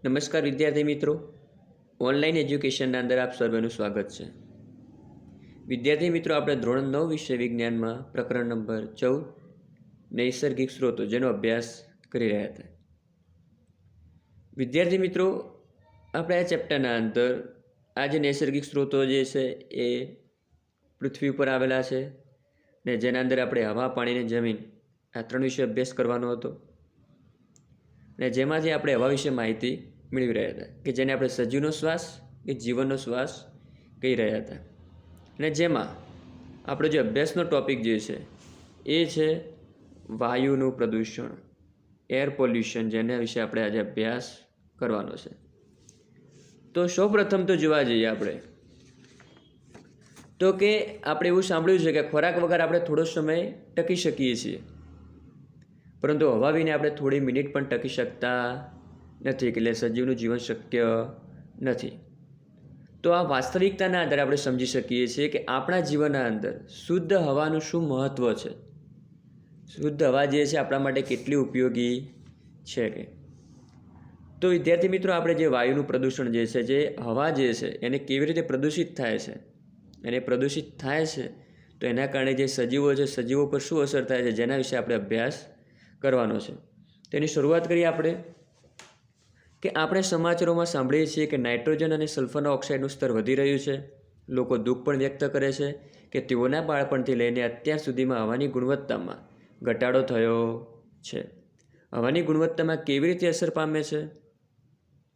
નમસ્કાર વિદ્યાર્થી મિત્રો, ઓનલાઈન એજ્યુકેશનના અંદર આપ સર્વેનું સ્વાગત છે. વિદ્યાર્થી મિત્રો, આપણે ધોરણ 9 વિષય વિજ્ઞાનમાં પ્રકરણ નંબર 14 નૈસર્ગિક સ્ત્રોતો જેનો અભ્યાસ કરી રહ્યા હતા. વિદ્યાર્થી મિત્રો, આપણે આ ચેપ્ટરના અંદર આ જે નૈસર્ગિક સ્ત્રોતો જે છે એ પૃથ્વી ઉપર આવેલા છે ને જેના અંદર આપણે હવા, પાણી અને જમીન આ ત્રણ વિશે અભ્યાસ કરવાનો હતો ને જેમાંથી આપણે હવા વિશે માહિતી મેળવી રહ્યા હતા કે જેને આપણે સજીવનો શ્વાસ કે જીવનનો શ્વાસ કહી રહ્યા હતા. અને જેમાં આપણો જે અભ્યાસનો ટૉપિક જે છે એ છે વાયુનું પ્રદૂષણ, એર પોલ્યુશન, જેના વિશે આપણે આજે અભ્યાસ કરવાનો છે. તો સૌપ્રથમ તો જોવા જઈએ આપણે તો કે આપણે એવું સાંભળ્યું છે કે ખોરાક વગર આપણે થોડો સમય ટકી શકીએ છીએ, પરંતુ હવા વિના આપણે થોડી મિનિટ પણ ટકી શકતા નથી, એટલે સજીવનું જીવન શક્ય નથી. તો આ વાસ્તવિકતાના આધારે આપણે સમજી શકીએ છીએ કે આપણા જીવનના અંદર શુદ્ધ હવાનું શું મહત્ત્વ છે, શુદ્ધ હવા જે છે આપણા માટે કેટલી ઉપયોગી છે. કે તો વિદ્યાર્થી મિત્રો, આપણે જે વાયુનું પ્રદૂષણ જે છે, જે હવા જે છે એને કેવી રીતે પ્રદૂષિત થાય છે, અને પ્રદૂષિત થાય છે તો એના કારણે જે સજીવો છે, સજીવો પર શું અસર થાય છે, જેના વિશે આપણે અભ્યાસ કરવાનો છે. તેની શરૂઆત કરીએ આપણે કે આપણે સમાચારોમાં સાંભળીએ છીએ કે નાઇટ્રોજન અને સલ્ફરના ઓક્સાઇડનું સ્તર વધી રહ્યું છે. લોકો દુઃખ પણ વ્યક્ત કરે છે કે તેઓના બાળપણથી લઈને અત્યાર સુધીમાં હવાની ગુણવત્તામાં ઘટાડો થયો છે. હવાની ગુણવત્તામાં કેવી રીતે અસર પામે છે,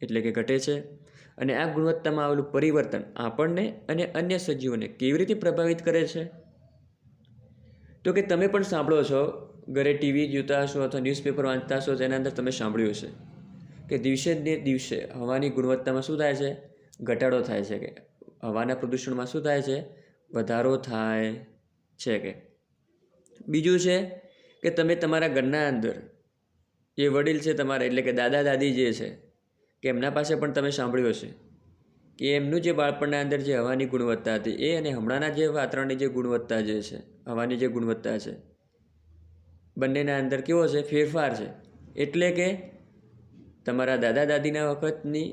એટલે કે ઘટે છે, અને આ ગુણવત્તામાં આવેલું પરિવર્તન આપણને અને અન્ય સજીવોને કેવી રીતે પ્રભાવિત કરે છે. તો કે તમે પણ સાંભળો છો, ઘરે ટીવી જોતા હશો અથવા ન્યૂઝપેપર વાંચતા હશો, તેના અંદર તમે સાંભળ્યું હશે કે દિવસે ને દિવસે હવાની ગુણવત્તામાં શું થાય છે, ઘટાડો થાય છે. કે હવાના પ્રદૂષણમાં શું થાય છે, વધારો થાય છે. કે બીજું છે કે તમે તમારા ઘરના અંદર જે વડીલ છે તમારા, એટલે કે દાદા દાદી જે છે, કે એમના પાસે પણ તમે સાંભળ્યું હશે કે એમનું જે બાળપણના અંદર જે હવાની ગુણવત્તા હતી એ અને હમણાંના જે વાતાવરણની જે ગુણવત્તા જે છે, હવાની જે ગુણવત્તા છે, બંનેના અંદર કેવો છે, ફેરફાર છે. એટલે કે તમારા દાદા દાદીના વખતની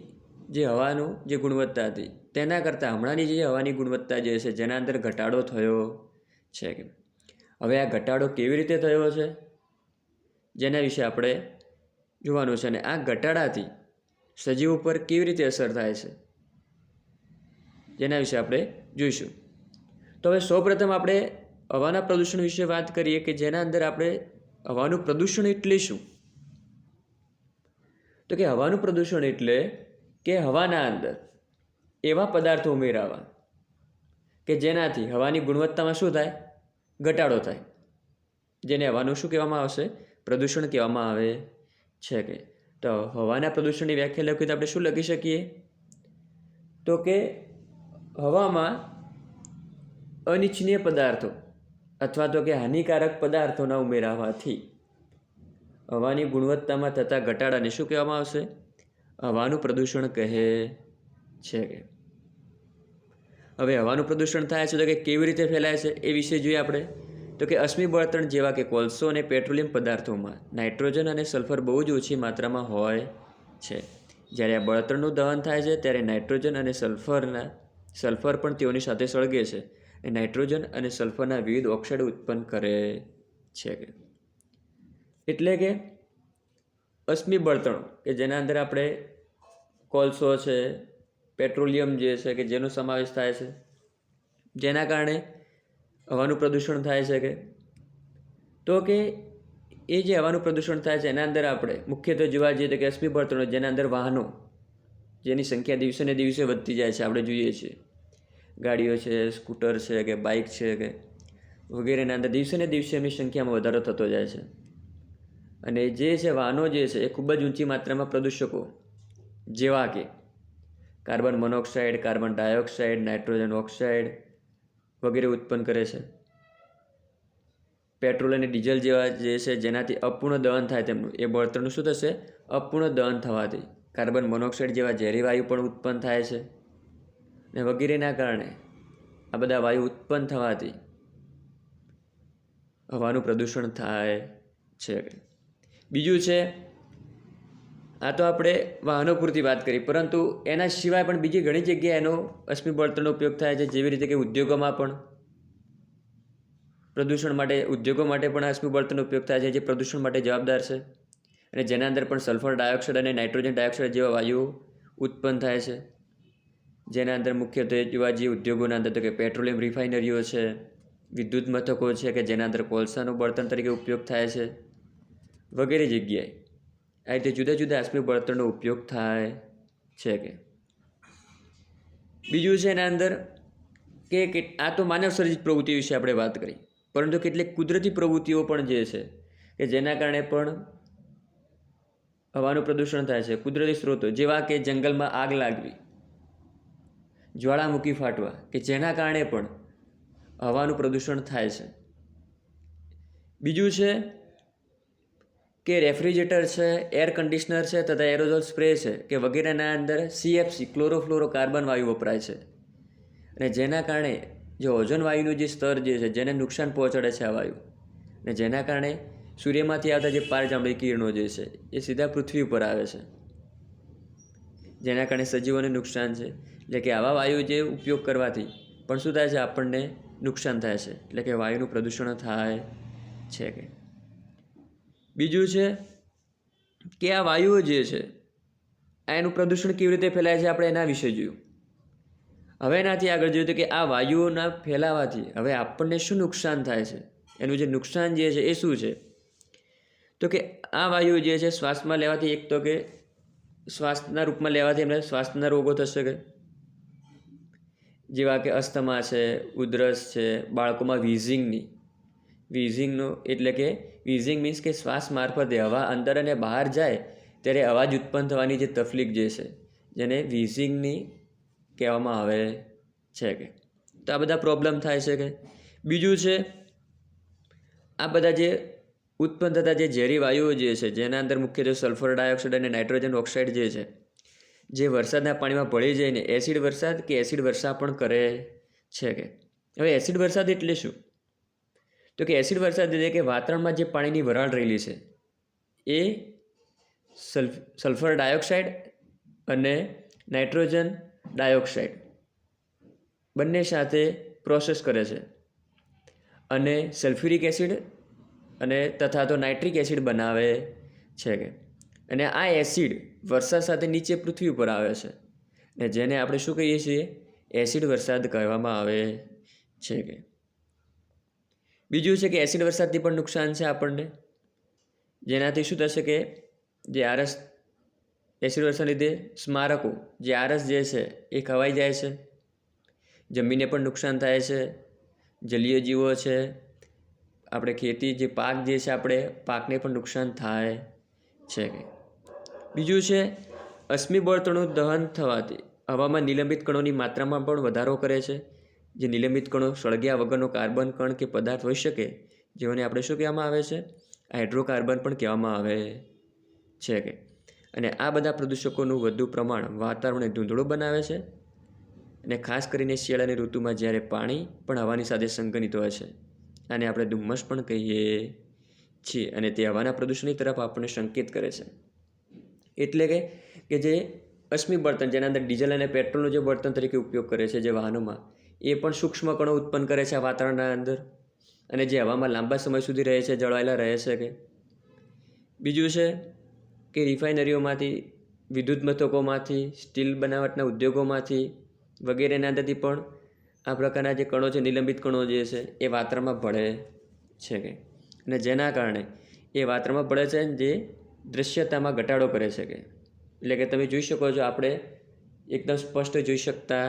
જે હવાનું જે ગુણવત્તા હતી તેના કરતાં હમણાંની જે હવાની ગુણવત્તા જે છે જેના અંદર ઘટાડો થયો છે. કે હવે આ ઘટાડો કેવી રીતે થયો છે, જેના વિશે આપણે જોવાનું છે, અને આ ઘટાડાથી સજીવો પર કેવી રીતે અસર થાય છે, જેના વિશે આપણે જોઈશું. તો હવે સૌપ્રથમ આપણે હવાના પ્રદૂષણ વિશે વાત કરીએ કે જેના અંદર આપણે હવાનું પ્રદૂષણ એટલે શું. તો કે હવાનું પ્રદૂષણ એટલે કે હવાના અંદર એવા પદાર્થો ઉમેરાવા કે જેનાથી હવાની ગુણવત્તામાં શું થાય, ઘટાડો થાય, જેને હવાનું શું કહેવામાં આવશે, પ્રદૂષણ કહેવામાં આવે છે. કે તો હવાના પ્રદૂષણની વ્યાખ્યા લખી તો આપણે શું લખી શકીએ, તો કે હવામાં અનિચ્છનીય પદાર્થો અથવા તો કે હાનિકારક પદાર્થોના ઉમેરાવાથી હવાની ગુણવત્તામાં થતા ઘટાડાને શું કહેવામાં આવશે, હવાનું પ્રદૂષણ કહે છે. કે હવે હવાનું પ્રદૂષણ થાય છે તો કે કેવી રીતે ફેલાય છે એ વિશે જોઈએ આપણે. તો કે અશ્મિ બળતણ જેવા કે કોલસો અને પેટ્રોલિયમ પદાર્થોમાં નાઇટ્રોજન અને સલ્ફર બહુ જ ઓછી માત્રામાં હોય છે. જ્યારે આ બળતણનું દહન થાય છે ત્યારે નાઇટ્રોજન અને સલ્ફર પણ તેઓની સાથે સળગે છે અને નાઇટ્રોજન અને સલ્ફરના વિવિધ ઓક્સાઇડ ઉત્પન્ન કરે છે. એટલે કે અશ્મિ બળતણ કે જેના અંદર આપણે કોલસો છે, પેટ્રોલિયમ જે છે કે જેનો સમાવેશ થાય છે, જેના કારણે હવાનું પ્રદૂષણ થાય છે. કે તો કે એ જે હવાનું પ્રદૂષણ થાય છે એના અંદર આપણે મુખ્યત્વે જોવા જઈએ તો કે અશ્મિ બળતણો, જેના અંદર વાહનો જેની સંખ્યા દિવસે ને દિવસે વધતી જાય છે, આપણે જોઈએ છીએ ગાડીઓ છે, સ્કૂટર છે કે બાઇક છે કે વગેરેના અંદર દિવસે ને દિવસે એમની સંખ્યામાં વધારો થતો જાય છે. અને જે છે વાહનો જે છે એ ખૂબ જ ઊંચી માત્રામાં પ્રદૂષકો જેવા કે carbon monoxide, carbon dioxide, nitrogen oxide વગેરે ઉત્પન્ન કરે છે. પેટ્રોલ અને ડીઝલ જેવા જે છે જેનાથી અપૂર્ણ દહન થાય તેમનું એ બળતણનું શું થશે, અપૂર્ણ દહન થવાથી કાર્બન મોનોક્સાઇડ જેવા ઝેરી વાયુ પણ ઉત્પન્ન થાય છે. ને વગેરેના કારણે આ બધા વાયુ ઉત્પન્ન થવાથી હવાનું પ્રદૂષણ થાય છે. બીજું છે આ તો આપણે વાહનો પૂરતી વાત કરી, પરંતુ એના સિવાય પણ બીજી ઘણી જગ્યાએ એનો અશ્મિ બળતણનો ઉપયોગ થાય છે. જેવી રીતે કે ઉદ્યોગોમાં પણ પ્રદૂષણ માટે, ઉદ્યોગો માટે પણ અશ્મિ બળતણનો ઉપયોગ થાય છે, જે પ્રદૂષણ માટે જવાબદાર છે, અને જેના અંદર પણ સલ્ફર ડાયોક્સાઇડ અને નાઇટ્રોજન ડાયોક્સાઇડ જેવા વાયુઓ ઉત્પન્ન થાય છે. જેના અંદર મુખ્યત્વે જોવા જઈએ ઉદ્યોગોના અંદર તો કે પેટ્રોલિયમ રિફાઇનરીઓ છે, વિદ્યુત મથકો છે કે જેના અંદર કોલસાનો બળતણ તરીકે ઉપયોગ થાય છે, વગેરે જગ્યાએ આ રીતે જુદા જુદા અશ્મિ બળતણનો ઉપયોગ થાય છે. કે બીજું છે એના અંદર કે આ તો માનવ સર્જિત પ્રવૃત્તિ વિશે આપણે વાત કરી, પરંતુ કેટલીક કુદરતી પ્રવૃત્તિઓ પણ જે છે કે જેના કારણે પણ હવાનું પ્રદૂષણ થાય છે. કુદરતી સ્ત્રોતો જેવા કે જંગલમાં આગ લાગવી, જ્વાળામુખી ફાટવા, કે જેના કારણે પણ હવાનું પ્રદૂષણ થાય છે. બીજું છે કે રેફ્રિજરેટર છે, એર કન્ડિશનર છે તથા એરોઝોલ સ્પ્રે છે કે વગેરેના અંદર CFC ક્લોરોફ્લોરોકાર્બન વાયુ વપરાય છે, અને જેના કારણે જે ઓઝોન વાયુનું જે સ્તર જે છે જેને નુકસાન પહોંચાડે છે આ વાયુ, અને જેના કારણે સૂર્યમાંથી આવતા જે પારજાંબળી કિરણો જે છે એ સીધા પૃથ્વી ઉપર આવે છે, જેના કારણે સજીવોને નુકસાન છે. એટલે કે આવા વાયુ જે ઉપયોગ કરવાથી પણ શું થાય છે, આપણને નુકસાન થાય છે, એટલે કે વાયુનું પ્રદૂષણ થાય છે. કે બીજું છે કે આ વાયુઓ જે છે એનું પ્રદૂષણ કેવી રીતે ફેલાય છે, આપણે એના વિશે જોયું. હવે એનાથી આગળ જોયું તો કે આ વાયુઓના ફેલાવાથી હવે આપણને શું નુકસાન થાય છે, એનું જે નુકસાન જે છે એ શું છે, તો કે આ વાયુ જે છે શ્વાસમાં લેવાથી એક તો કે શ્વાસના રૂપમાં લેવાથી એમને શ્વાસના રોગો થશે, કે જેવા કે અસ્થમા છે, ઉધરસ છે, બાળકોમાં વીઝિંગનો એટલે કે વીઝિંગ મીન્સ કે શ્વાસ મારફતે હવા અંદર અને બહાર જાય ત્યારે અવાજ ઉત્પન્ન થવાની જે તકલીફ જે છે જેને વીઝિંગની કહેવામાં આવે છે. કે તો આ બધા પ્રોબ્લેમ થાય છે. કે બીજું છે આ બધા જે ઉત્પન્ન થતા જે ઝેરી વાયુઓ જે છે જેના અંદર મુખ્યત્વે સલ્ફર ડાયોક્સાઇડ અને નાઇટ્રોજન ઓક્સાઇડ જે છે, જે વરસાદના પાણીમાં ભળી જઈને એસિડ વરસાદ કે એસિડ વર્ષા પણ કરે છે. કે હવે એસિડ વરસાદ એટલે શું, તો કે એસિડ વરસાદ એટલે કે વાતાવરણમાં જે પાણીની વરાળ રહેલી છે એ સલ્ફર ડાયોક્સાઇડ અને નાઇટ્રોજન ડાયોક્સાઇડ બંને સાથે પ્રોસેસ કરે છે અને સલ્ફ્યુરિક એસિડ અને તથા તો નાઇટ્રિક એસિડ બનાવે છે. કે અને આ એસિડ વરસાદ સાથે નીચે પૃથ્વી ઉપર આવે છે, અને જેને આપણે શું કહીએ છીએ, એસિડ વરસાદ કહેવામાં આવે છે. કે બીજું છે કે એસિડ વરસાદથી પણ નુકસાન છે આપણને, જેનાથી શું થશે કે જે એસિડ વરસાદના લીધે સ્મારકો જે આરસ જે છે એ ખવાઈ જાય છે, જમીનને પણ નુકસાન થાય છે, જલીય જીવો છે, આપણે ખેતી જે પાક જે છે આપણે પાકને પણ નુકસાન થાય છે. કે બીજું છે અશ્મિ બળતણનું દહન થવાથી હવામાં નિલંબિત કણોની માત્રામાં પણ વધારો કરે છે. જે નિલંબિત કણો સળગ્યા વગરનો કાર્બન કણ કે પદાર્થ હોઈ શકે, જેઓને આપણે શું કહેવામાં આવે છે, હાઇડ્રોકાર્બન પણ કહેવામાં આવે છે. કે અને આ બધા પ્રદૂષકોનું વધુ પ્રમાણ વાતાવરણને ધૂંધળું બનાવે છે, અને ખાસ કરીને શિયાળાની ઋતુમાં જ્યારે પાણી પણ હવાની સાથે સંઘનિત હોય છે, આને આપણે ધુમ્મસ પણ કહીએ છીએ, અને તે હવાના પ્રદૂષણની તરફ આપણને સંકેત કરે છે. એટલે કે જે અશ્મિ બળતણ જેના અંદર ડીઝલ અને પેટ્રોલનું જે બળતણ તરીકે ઉપયોગ કરે છે જે વાહનોમાં, એ પણ સૂક્ષ્મ કણો ઉત્પન્ન કરે છે આ વાતાવરણના અંદર, અને જે હવામાં લાંબા સમય સુધી રહે છે, જળવાયેલા રહે છે. કે બીજું છે કે રિફાઇનરીઓમાંથી, વિદ્યુત મથકોમાંથી, સ્ટીલ બનાવટના ઉદ્યોગોમાંથી વગેરેના અંદરથી પણ આ પ્રકારના જે કણો છે, નિલંબિત કણો જે છે એ વાતાવરણમાં ભળે છે. કે અને જેના કારણે એ વાતાવરણમાં ભળે છે, જે દૃશ્યતામાં ઘટાડો કરે છે. કે એટલે કે તમે જોઈ શકો છો આપણે એકદમ સ્પષ્ટ જોઈ શકતા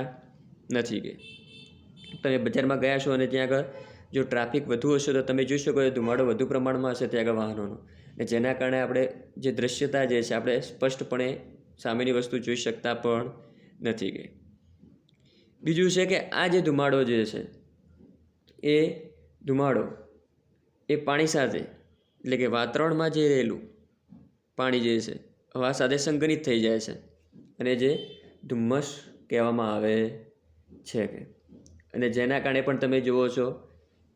નથી. કે તમે બજારમાં ગયા છો અને ત્યાં આગળ જો ટ્રાફિક વધુ હશે તો તમે જોઈ શકો છો ધુમાડો વધુ પ્રમાણમાં હશે ત્યાં આગળ વાહનોનો, અને જેના કારણે આપણે જે દૃશ્યતા જે છે આપણે સ્પષ્ટપણે સામેની વસ્તુ જોઈ શકતા પણ નથી. કે બીજું છે કે આ જે ધુમાડો જે છે એ ધુમાડો એ પાણી સાથે એટલે કે વાતાવરણમાં જે રહેલું પાણી જે છે હવા સાથે સંઘનિત થઈ જાય છે, અને જે ધુમ્મસ કહેવામાં આવે છે. કે અને જેના કારણે પણ તમે જુઓ છો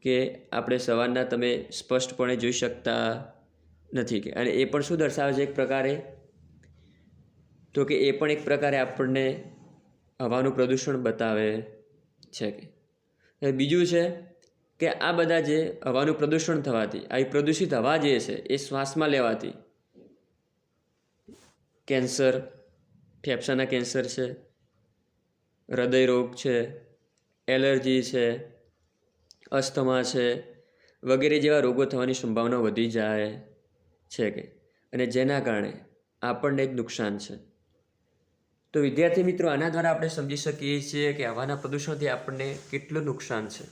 કે આપણે સવારના તમે સ્પષ્ટપણે જોઈ શકતા નથી. કે અને એ પણ શું દર્શાવે છે, એક પ્રકારે તો કે એ પણ એક પ્રકારે આપણને હવાનું પ્રદૂષણ બતાવે છે. કે બીજું છે કે આ બધા જે હવાનું પ્રદૂષણ થવાથી આવી પ્રદૂષિત હવા જે છે એ શ્વાસમાં લેવાથી કેન્સર, ફેફસાના કેન્સર છે, હૃદય રોગ છે, એલર્જી છે, અસ્થમા છે વગેરે જેવા રોગો થવાની સંભાવના વધી જાય છે. કે અને જેના કારણે આપણને જ નુકસાન છે. તો વિદ્યાર્થી મિત્રો, આના દ્વારા આપણે સમજી શકીએ છીએ કે હવાના પ્રદૂષણથી આપણને કેટલું નુકસાન છે.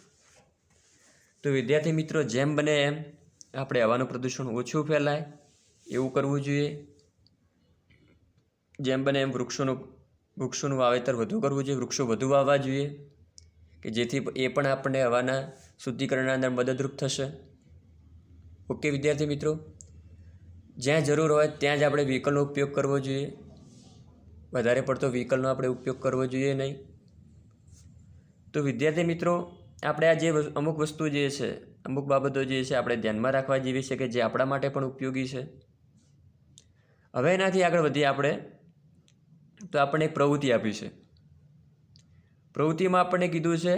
તો વિદ્યાર્થી મિત્રો, જેમ બને એમ આપણે હવાનું પ્રદૂષણ ઓછું ફેલાય એવું કરવું જોઈએ. જેમ બને એમ વૃક્ષોનું વાવેતર વધુ કરવું જોઈએ, વૃક્ષો વધુ વાવવા જોઈએ કે જેથી એ પણ આપણને હવાના શુદ્ધિકરણના અંદર મદદરૂપ થશે. ઓકે વિદ્યાર્થી મિત્રો, જ્યાં જરૂર હોય ત્યાં જ આપણે વ્હીકલનો ઉપયોગ કરવો જોઈએ. વધારે પડતો વ્હીકલનો આપણે ઉપયોગ કરવો જોઈએ નહીં. તો વિદ્યાર્થી મિત્રો, આપણે આ જે અમુક વસ્તુ જે છે, અમુક બાબતો જે છે આપણે ધ્યાનમાં રાખવા જેવી છે કે જે આપણા માટે પણ ઉપયોગી છે. હવે એનાથી આગળ વધીએ આપણે તો આપણને એક પ્રવૃત્તિ આપી છે. પ્રવૃત્તિમાં આપણને કીધું છે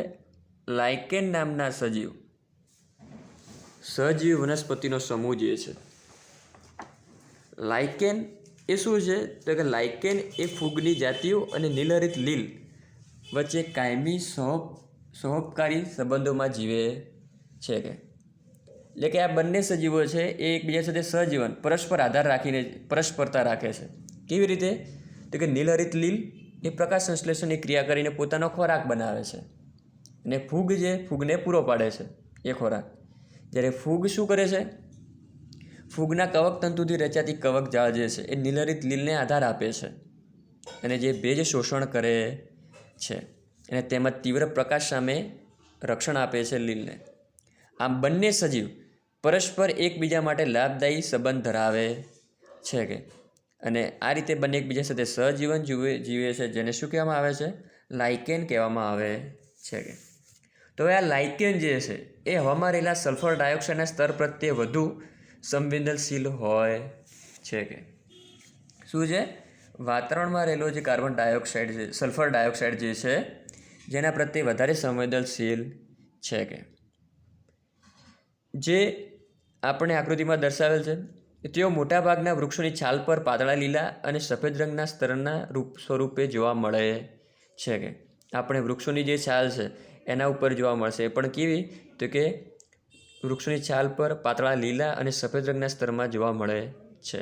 લાઇકેન નામના સહજીવી વનસ્પતિનો સમૂહ જે છે. લાઇકેન એ શું છે? તો કે લાઇકેન એ ફૂગની જાતિઓ અને નીલહરિત લીલ વચ્ચે કાયમી સહોપકારી સંબંધોમાં જીવે છે. કે એટલે કે આ બંને સજીવો છે એ એકબીજા સાથે સહજીવન પરસ્પર આધાર રાખીને પરસ્પરતા રાખે છે. કેવી રીતે? તો કે નીલહરિત લીલ એ પ્રકાશ સંશ્લેષણની ક્રિયા કરીને પોતાનો ખોરાક બનાવે છે અને ફૂગને પૂરો પાડે છે એ ખોરાક. જ્યારે ફૂગ શું કરે છે? ફૂગના કવક તંતુથી રચાતી કવક જાળ જે છે એ નીલહરિત લીલને આધાર આપે છે અને જે ભેજ શોષણ કરે છે અને તેમજ તીવ્ર પ્રકાશ સામે રક્ષણ આપે છે લીલને. આમ બંને સજીવ પરસ્પર એકબીજા માટે લાભદાયી સંબંધ ધરાવે છે. કે અને આ રીતે બંને એકબીજા સાથે સહજીવન જીવે છે, જેને શું કહેવામાં આવે છે? લાઇકેન કહેવામાં આવે છે. કે તો હવે આ લાઇકેન જે છે એ હવામાં રહેલા સલ્ફર ડાયોક્સાઇડના સ્તર પ્રત્યે વધુ સંવેદનશીલ હોય છે. કે શું છે? વાતાવરણમાં રહેલો જે કાર્બન ડાયોક્સાઇડ છે, સલ્ફર ડાયોક્સાઇડ જે છે, જેના પ્રત્યે વધારે સંવેદનશીલ છે. કે જે આપણે આકૃતિમાં દર્શાવેલ છે, તેઓ મોટાભાગના વૃક્ષોની છાલ પર પાતળા લીલા અને સફેદ રંગના સ્તરના સ્વરૂપે જોવા મળે છે. કે આપણે વૃક્ષોની જે છાલ છે એના ઉપર જોવા મળશે, એ પણ કેવી? તો કે વૃક્ષોની છાલ પર પાતળા લીલા અને સફેદ રંગના સ્તરમાં જોવા મળે છે.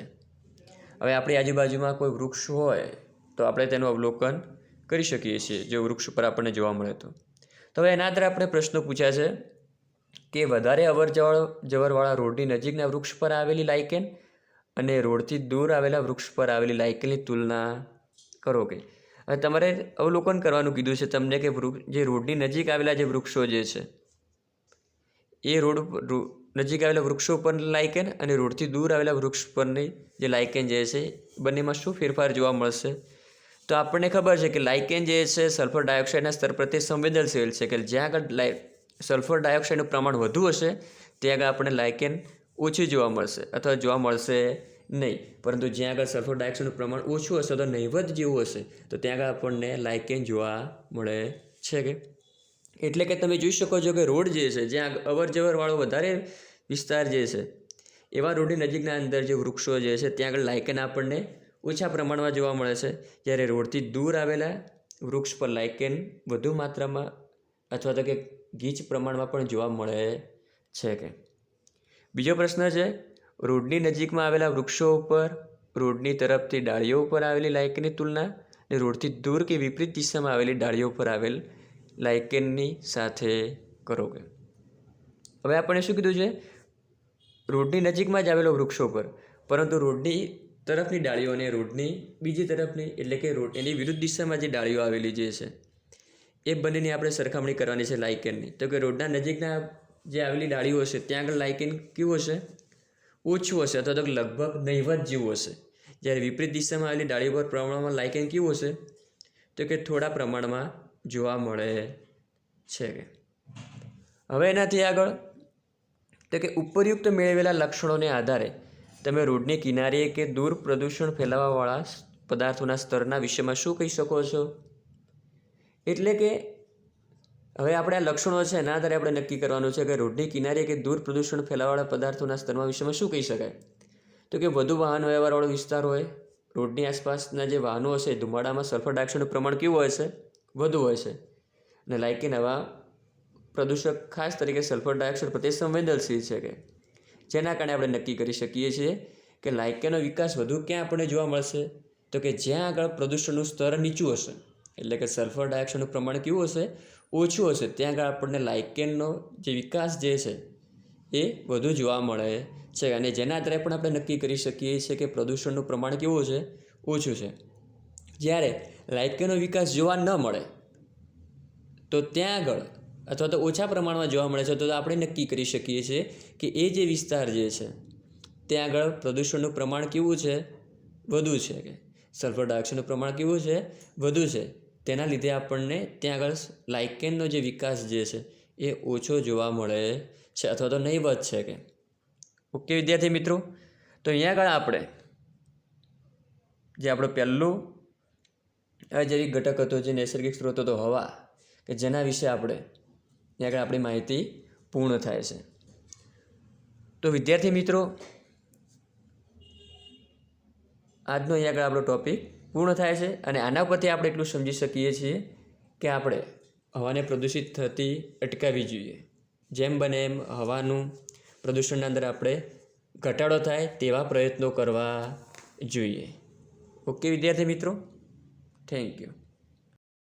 હવે આપણી આજુબાજુમાં કોઈ વૃક્ષ હોય તો આપણે તેનું અવલોકન કરી શકીએ છીએ જો વૃક્ષ ઉપર આપણને જોવા મળે તો. હવે એના આધારે આપણે પ્રશ્નો પૂછ્યા છે કે વધારે જવરવાળા રોડની નજીકના વૃક્ષ પર આવેલી લાઇકેન અને રોડથી દૂર આવેલા વૃક્ષ પર આવેલી લાઇકેનની તુલના કરો. કે હવે તમારે અવલોકન કરવાનું કીધું છે તમને કે જે રોડની નજીક આવેલા જે વૃક્ષો જે છે એ રોડ નજીક આવેલા વૃક્ષો પરની લાઇકેન અને રોડથી દૂર આવેલા વૃક્ષ પરની જે લાઇકેન જે છે બંનેમાં શું ફેરફાર જોવા મળશે? તો આપણને ખબર છે કે લાઇકેન જે છે સલ્ફર ડાયોક્સાઇડના સ્તર પ્રત્યે સંવેદનશીલ છે. કે જ્યાં આગળ સલ્ફર ડાયોક્સાઇડનું પ્રમાણ વધુ હશે ત્યાં આગળ આપણને લાઇકેન ઓછી જોવા મળશે અથવા જોવા મળશે નહીં. પરંતુ જ્યાં આગળ સલ્ફર ડાયોક્સાઇડનું પ્રમાણ ઓછું હશે તો નહિવત જેવું હશે તો ત્યાં આગળ આપણને લાઇકેન જોવા મળે છે. કે એટલે કે તમે જોઈ શકો છો કે રોડ જે છે, જ્યાં અવર જવરવાળો વધારે વિસ્તાર જે છે એવા રોડની નજીકના અંદર જે વૃક્ષો જે છે ત્યાં આગળ લાઇકેન આપણને ઓછા પ્રમાણમાં જોવા મળે છે. જ્યારે રોડથી દૂર આવેલા વૃક્ષ પર લાઇકેન વધુ માત્રામાં અથવા તો કે ગીચ પ્રમાણમાં પણ જોવા મળે છે. કે બીજો પ્રશ્ન છે, રોડની નજીકમાં આવેલા વૃક્ષો ઉપર રોડની તરફથી ડાળીઓ ઉપર આવેલી લાઇકેનની તુલના અને રોડથી દૂર કે વિપરીત દિશામાં આવેલી ડાળીઓ ઉપર આવેલ લાઇકેનની સાથે કરો. કે હવે આપણે શું કીધું છે? રોડની નજીકમાં જ આવેલો વૃક્ષો પર, પરંતુ રોડની તરફની ડાળીઓ અને રોડની બીજી તરફની એટલે કે એની વિરુદ્ધ દિશામાં જે ડાળીઓ આવેલી જે છે એ બંનેની આપણે સરખામણી કરવાની છે લાઇકેનની. તો કે રોડના નજીકના જે આવેલી ડાળીઓ હશે ત્યાં આગળ લાઇકેન કેવું હશે? ઓછું હશે અથવા તો લગભગ નહિવત જેવું હશે. જ્યારે વિપરીત દિશામાં આવેલી ડાળીઓ પર પ્રમાણમાં લાઇકેન કેવું હશે? તો કે થોડા પ્રમાણમાં જોવા મળે છે. કે હવે એનાથી આગળ તો કે ઉપરયુક્ત મેળવેલા લક્ષણોને આધારે તમે રોડની કિનારે કે દૂર પ્રદૂષણ ફેલાવવાવાળા પદાર્થોના સ્તરના વિષયમાં શું કહી શકો છો? એટલે કે હવે આપણે આ લક્ષણો છે એના આધારે આપણે નક્કી કરવાનું છે કે રોડની કિનારે કે દૂર પ્રદૂષણ ફેલાવાળા પદાર્થોના સ્તરના વિષયમાં શું કહી શકાય. તો કે વધુ વાહન વ્યવહારવાળો વિસ્તાર હોય, રોડની આસપાસના જે વાહનો હશે ધુમાડામાં સલ્ફર ડાયોક્સાઇડનું પ્રમાણ કેવું હોય છે? વધુ હોય છે. અને લાઇકેન હવા પ્રદૂષક ખાસ તરીકે સલ્ફર ડાયોક્સાઇડ પ્રત્યે સંવેદનશીલ છે કે જેના કારણે આપણે નક્કી કરી શકીએ છીએ કે લાઇકેનનો વિકાસ વધુ ક્યાં આપણને જોવા મળશે? તો કે જ્યાં આગળ પ્રદૂષણનું સ્તર નીચું હશે, એટલે કે સલ્ફર ડાયોક્સાઇડનું પ્રમાણ કેવું હશે? ઓછું હશે. ત્યાં આગળ આપણને લાઇકેનનો જે વિકાસ જે છે એ વધુ જોવા મળે છે. અને જેના આધારે પણ આપણે નક્કી કરી શકીએ છીએ કે પ્રદૂષણનું પ્રમાણ કેવું છે? ઓછું છે. જ્યારે લાઇકેનનો વિકાસ જોવા ન મળે તો ત્યાં આગળ અથવા તો ઓછા પ્રમાણમાં જોવા મળે છે તો આપણે નક્કી કરી શકીએ છીએ કે એ જે વિસ્તાર જે છે ત્યાં આગળ પ્રદૂષણનું પ્રમાણ કેવું છે? વધુ છે. કે સલ્ફર ડાયોક્સાઇડનું પ્રમાણ કેવું છે? વધુ છે. તેના લીધે આપણને ત્યાં આગળ લાઇકેનનો જે વિકાસ જે છે એ ઓછો જોવા મળે છે અથવા તો નહીવત છે. કે ઓકે વિદ્યાર્થી મિત્રો, તો અહીંયા આગળ આપણે જે આપણું પહેલું અજૈવિક ઘટક હતો જે નૈસર્ગિક સ્ત્રોત હતો હવા, કે જેના વિશે આપણે ત્યાં આગળ આપણી માહિતી પૂર્ણ થાય છે. તો વિદ્યાર્થી મિત્રો, આજનો અહીંયા આગળ આપણો ટૉપિક પૂર્ણ થાય છે. અને આના પરથી આપણે એટલું સમજી શકીએ છીએ કે આપણે હવાને પ્રદૂષિત થતી અટકાવવી જોઈએ. જેમ બને એમ હવાનું પ્રદૂષણના અંદર આપણે ઘટાડો થાય તેવા પ્રયત્નો કરવા જોઈએ. ઓકે વિદ્યાર્થી મિત્રો, થેન્ક યુ.